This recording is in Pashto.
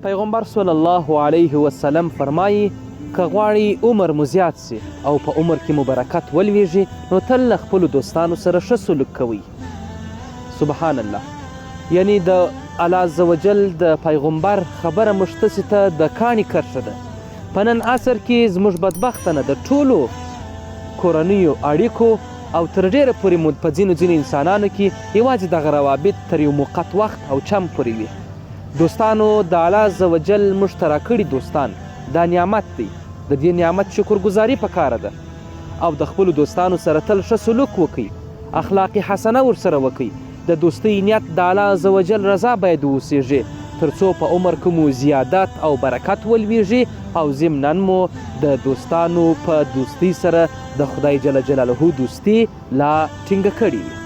پیغمبر صلی الله علیه وسلم فرمایي که غواړئ عمر مو زیات سي او په عمر کې مو برکت ولویږي نو تل له خپلو دوستانو سره ښه سلوک کوئ. سبحان الله. یعنی د الله عزوجل د پیغمبر خبره موږ تاسې ته د کاڼي کرښه ده. په نن عصر کې زموږ بدبختانه د ټولو کورنیو اړیکو او تر ډیره پورې په ځینو انسانانو کې یوازې دغه روابط تر یو موقت وخت او چم پورې وي. دوستانو د الله عزوجل موږ ته راکړي دوستان دا نعمت دی. د دې نعمت شکرګزاري پکاره ده او د خپلو دوستانو سره تل ښه سلوک وکړئ، اخلاق حسنه ورسره وکړئ. د دوستۍ نیت د الله عزوجل رضا باید واوسیږي تر څو په عمر کې مو زیادت او برکت ولویږي او ضمناً مو د دوستانو په دوستۍ سره د خدای جل جلاله دوستي لا ټینګه کړې وي.